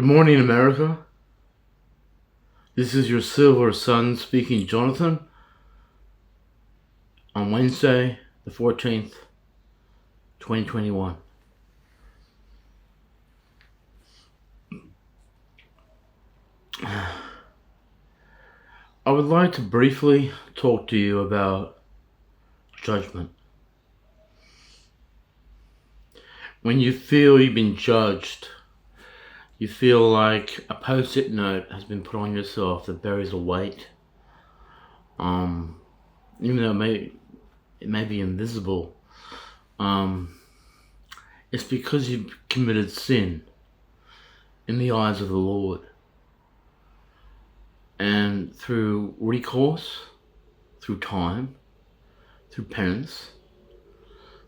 Good morning, America. This is your silver son speaking, Jonathon, on Wednesday, the 14th, 2021. I would like to briefly talk to you about judgment. When you feel you've been judged, you feel like a Postit note has been put on yourself that bears a weight. Even though it may be invisible, it's because you've committed sin in the eyes of the Lord. And through recourse, through time, through penance,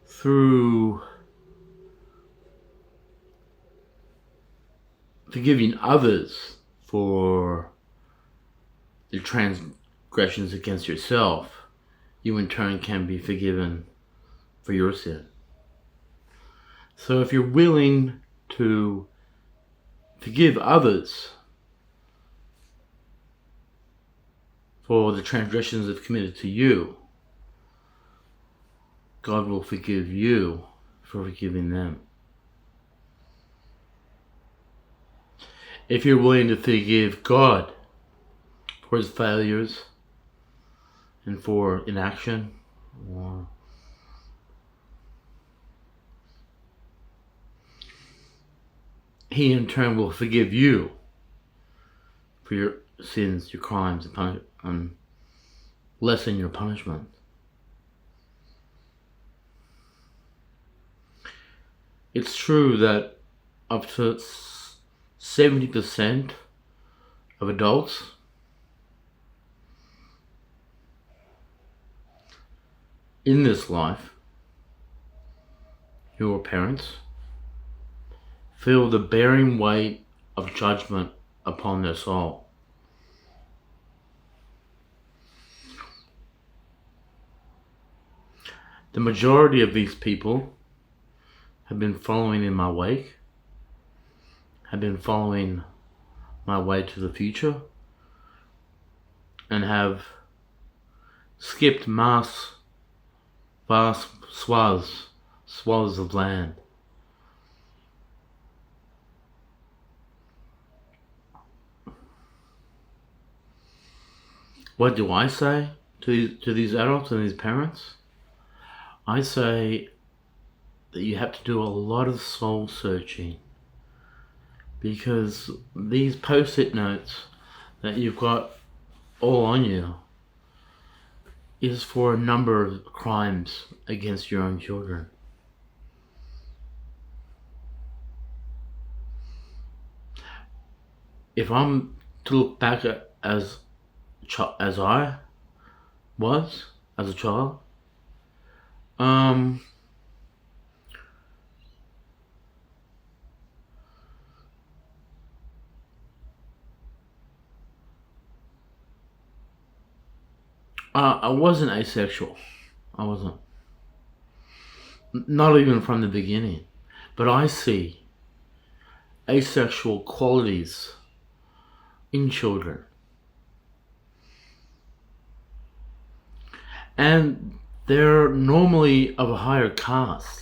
through forgiving others for the transgressions against yourself, you in turn can be forgiven for your sin. So if you're willing to forgive others for the transgressions they've committed to you, God will forgive you for forgiving them. If you're willing to forgive God for his failures and for inaction, he in turn will forgive you for your sins, your crimes, and lessen your punishment. It's true that up to 70% of adults in this life who are parents feel the bearing weight of judgment upon their soul. The majority of these people have been following in my wake, have been following my way to the future, and have skipped vast swaths of land. What do I say to these adults and these parents? I say that you have to do a lot of soul searching, because these Postit notes that you've got all on you is for a number of crimes against your own children. If I'm to look back at as I was as a child, I wasn't asexual. I wasn't. Not even from the beginning. But I see asexual qualities in children. And they're normally of a higher caste.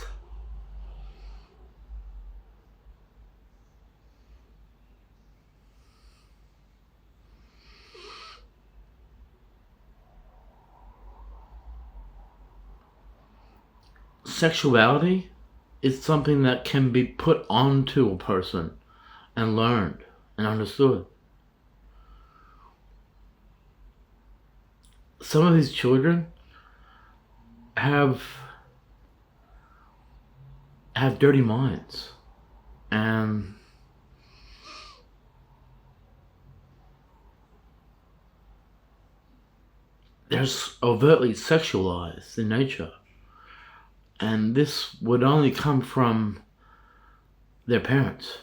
Sexuality is something that can be put onto a person and learned and understood. Some of these children have dirty minds, and they're overtly sexualized in nature. And this would only come from their parents.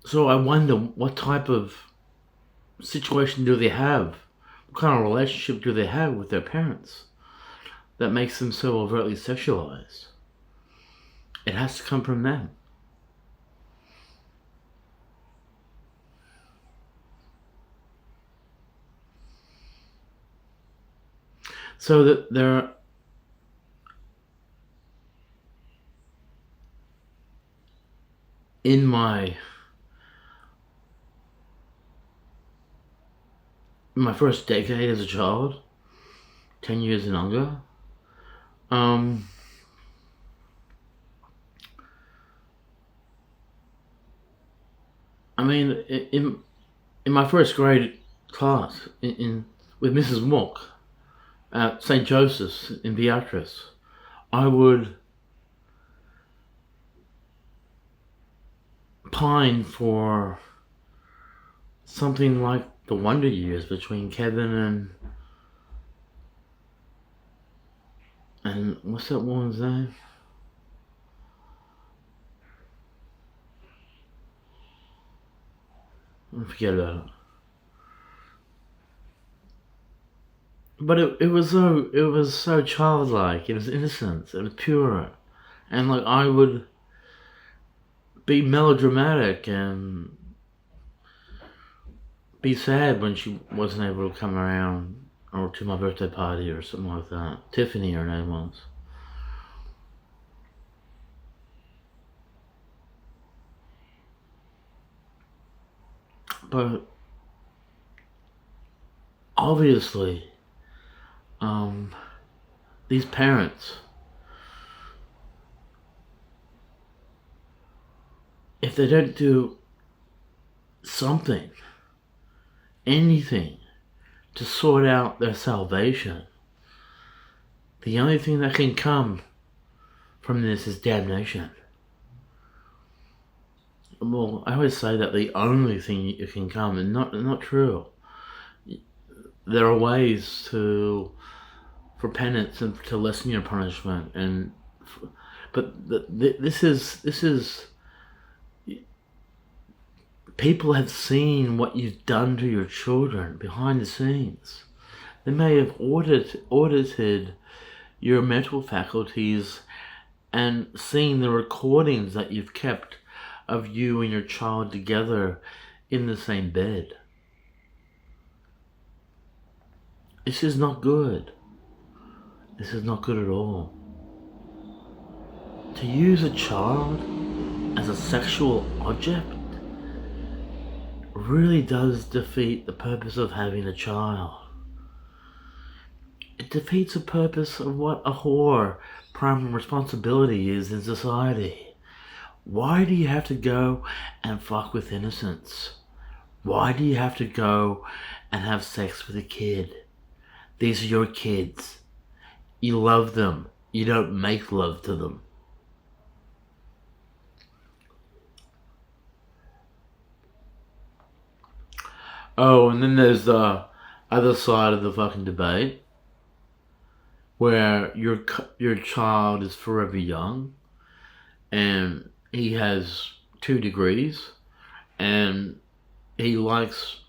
So I wonder, what type of situation do they have? What kind of relationship do they have with their parents that makes them so overtly sexualized? It has to come from them. So that there, in my first decade as a child, 10 years and younger, I mean, in my first grade class, with Mrs. Mook at St. Joseph's in Beatrice, I would pine for something like the Wonder Years between Kevin and what's that woman's name? I forget about it. But it was so childlike. It was innocent. It was pure, and like I would be melodramatic and be sad when she wasn't able to come around or to my birthday party or something like that. Tiffany, her name was. But obviously, these parents, if they don't do something, anything, to sort out their salvation, the only thing that can come from this is damnation. Well, I always say that the only thing that can come, and not true. There are ways for penance and to lessen your punishment, but this is people have seen what you've done to your children behind the scenes. They may have audited your mental faculties and seen the recordings that you've kept of you and your child together in the same bed. This is not good. This is not good at all. To use a child as a sexual object really does defeat the purpose of having a child. It defeats the purpose of what a whore primary responsibility is in society. Why do you have to go and fuck with innocents? Why do you have to go and have sex with a kid? These are your kids. You love them. You don't make love to them. Oh, and then there's the other side of the fucking debate, where your child is forever young, and he has 2 degrees, and he likes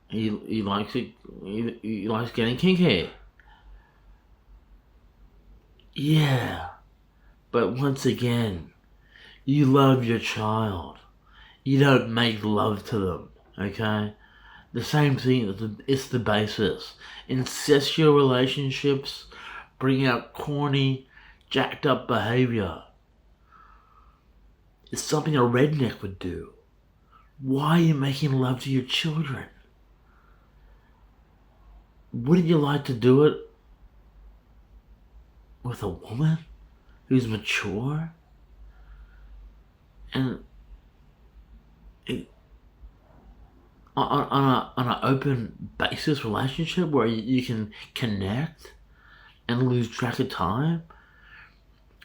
getting kinky. Yeah, but once again, you love your child. You don't make love to them, okay? The same thing, it's the basis. Incestual relationships bring out corny, jacked up behavior. It's something a redneck would do. Why are you making love to your children? Wouldn't you like to do it with a woman who's mature? And on an open basis relationship where you can connect and lose track of time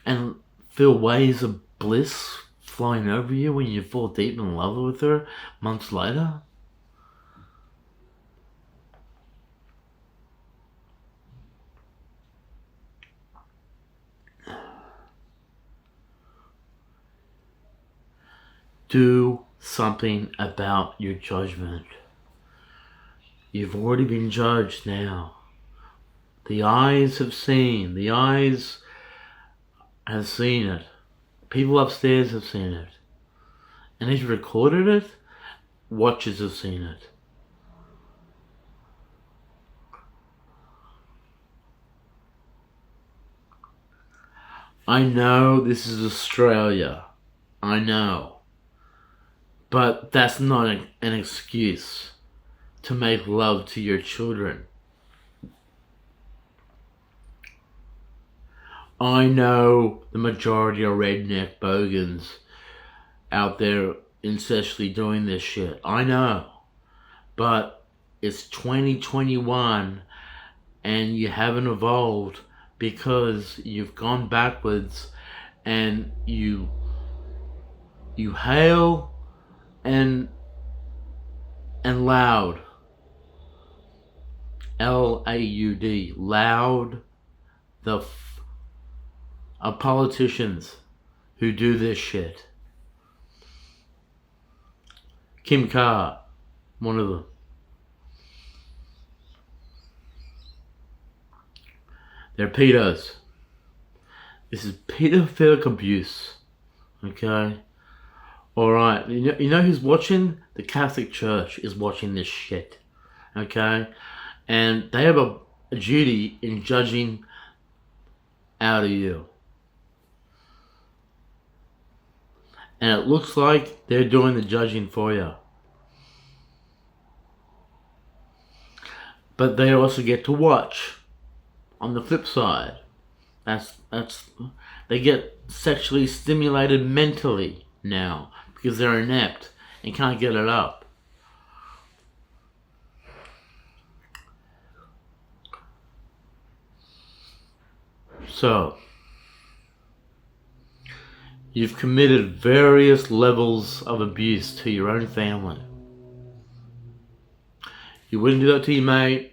and feel waves of bliss flowing over you when you fall deep in love with her months later? Do something about your judgment. You've already been judged now. The eyes have seen. The eyes have seen it. People upstairs have seen it. And if you recorded it, watchers have seen it. I know this is Australia. I know. But that's not an excuse to make love to your children. I know the majority of redneck bogans out there incestually doing this shit. I know. But it's 2021 and you haven't evolved because you've gone backwards and you hail and loud. L-A-U-D. Loud of politicians who do this shit. Kim Carr, one of them. They're pedos. This is pedophilic abuse. Okay? Alright, you know who's watching? The Catholic Church is watching this shit. Okay? And they have a duty in judging out of you. And it looks like they're doing the judging for you. But they also get to watch. On the flip side, they get sexually stimulated mentally now because they're inept and can't get it up. So, you've committed various levels of abuse to your own family. You wouldn't do that to your mate.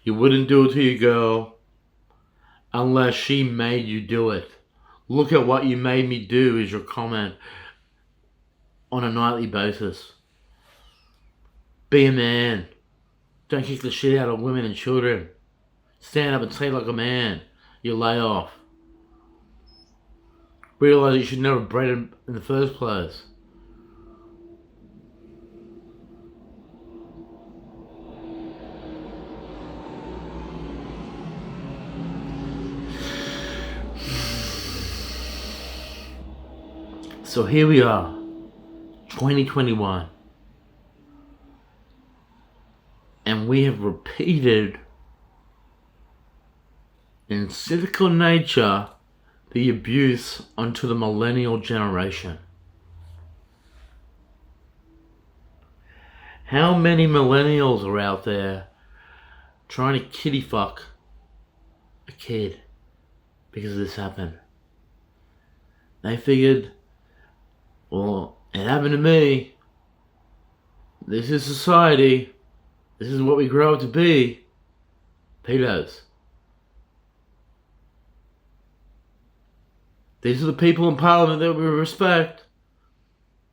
You wouldn't do it to your girl unless she made you do it. Look at what you made me do is your comment on a nightly basis. Be a man. Don't kick the shit out of women and children. Stand up and say like a man. You lay off. Realize you should never bred him in the first place. So here we are, 2021, and we have repeated in cynical nature the abuse onto the millennial generation. How many millennials are out there trying to kitty fuck a kid because this happened? They figured, well, it happened to me. This is society. This is what we grow up to be. Pedos. These are the people in Parliament that we respect.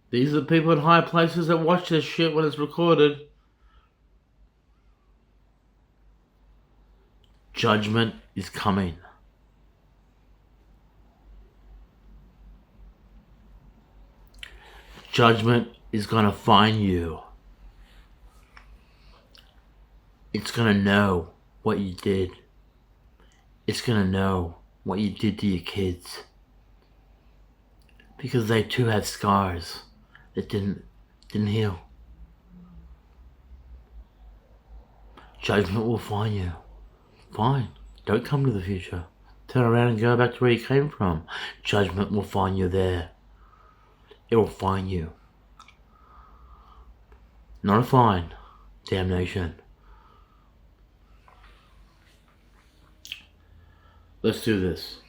These are the people in high places that watch this shit when it's recorded. Judgment is coming. Judgment is gonna find you. It's gonna know what you did. It's gonna know what you did to your kids. Because they too had scars that didn't heal. Judgment will find you. Fine. Don't come to the future. Turn around and go back to where you came from. Judgment will find you there. It will find you. Not a fine. Damnation. Let's do this.